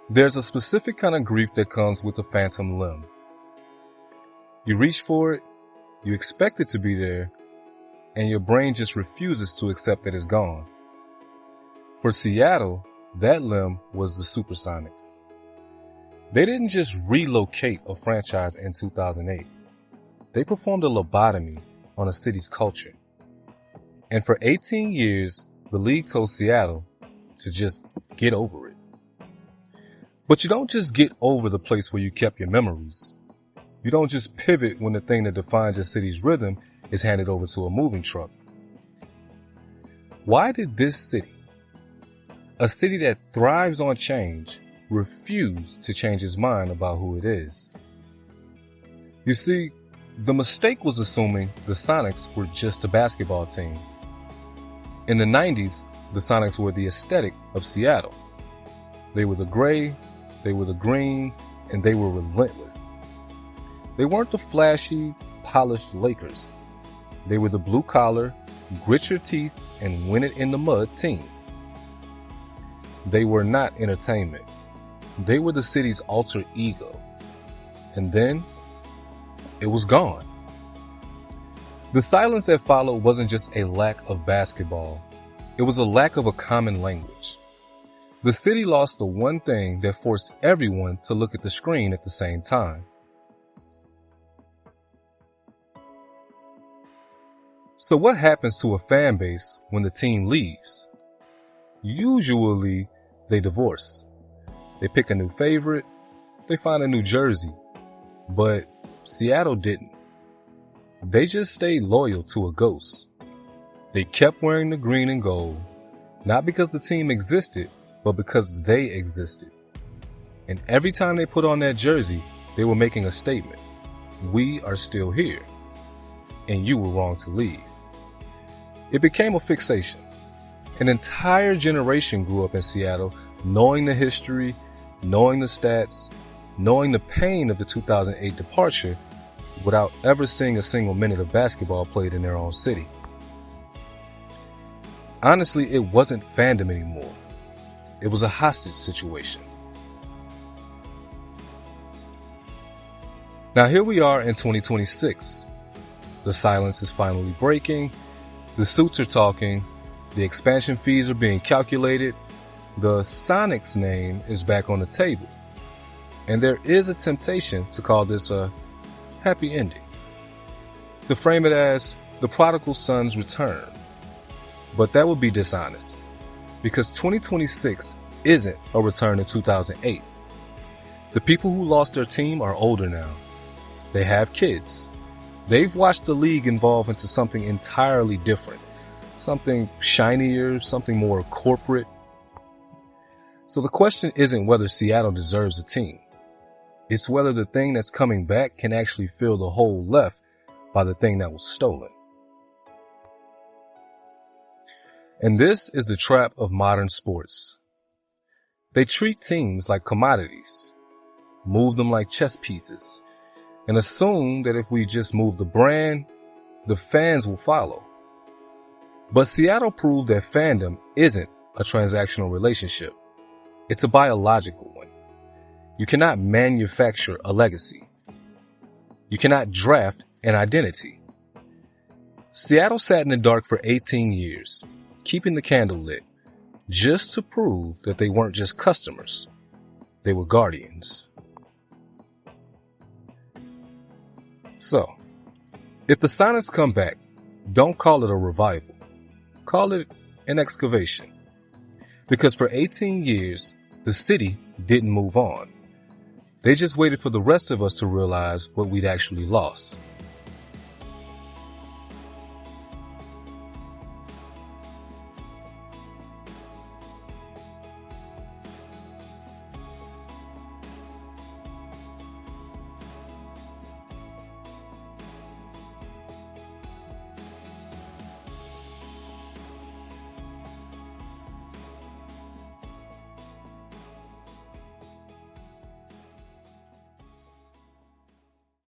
There's a specific kind of grief that comes with a phantom limb. You reach for it, you expect it to be there, and your brain just refuses to accept that it's gone. For Seattle, that limb was the SuperSonics. They didn't just relocate a franchise in 2008. They performed a lobotomy on a city's culture. And for 18 years, the league told Seattle to just get over it. But you don't just get over the place where you kept your memories. You don't just pivot when the thing that defines your city's rhythm is handed over to a moving truck. Why did this city, a city that thrives on change, refuse to change its mind about who it is? You see, the mistake was assuming the Sonics were just a basketball team. In the 90s, the Sonics were the aesthetic of Seattle. They were the gray, they were the green, and they were relentless. They weren't the flashy, polished Lakers. They were the blue-collar, grit your teeth, and win it in the mud team. They were not entertainment. They were the city's alter ego. And then, it was gone. The silence that followed wasn't just a lack of basketball. It was a lack of a common language. The city lost the one thing that forced everyone to look at the screen at the same time. So what happens to a fan base when the team leaves? Usually, they divorce. They pick a new favorite. They find a new jersey. But Seattle didn't. They just stayed loyal to a ghost. They kept wearing the green and gold, not because the team existed, but because they existed. And every time they put on that jersey, they were making a statement. We are still here, and you were wrong to leave. It became a fixation. An entire generation grew up in Seattle knowing the history, knowing the stats, knowing the pain of the 2008 departure without ever seeing a single minute of basketball played in their own city. Honestly, it wasn't fandom anymore. It was a hostage situation. Now here we are in 2026. The silence is finally breaking. The suits are talking. The expansion fees are being calculated. The Sonics name is back on the table. And there is a temptation to call this a happy ending. To frame it as the prodigal son's return. But that would be dishonest. Because 2026 isn't a return to 2008. The people who lost their team are older now. They have kids. They've watched the league evolve into something entirely different. Something shinier, something more corporate. So the question isn't whether Seattle deserves a team. It's whether the thing that's coming back can actually fill the hole left by the thing that was stolen. And this is the trap of modern sports. They treat teams like commodities, move them like chess pieces, and assume that if we just move the brand, the fans will follow. But Seattle proved that fandom isn't a transactional relationship. It's a biological one. You cannot manufacture a legacy. You cannot draft an identity. Seattle sat in the dark for 18 years, keeping the candle lit, just to prove that they weren't just customers. They were guardians. So, if the Sonics come back, don't call it a revival. Call it an excavation. Because for 18 years, the city didn't move on. They just waited for the rest of us to realize what we'd actually lost.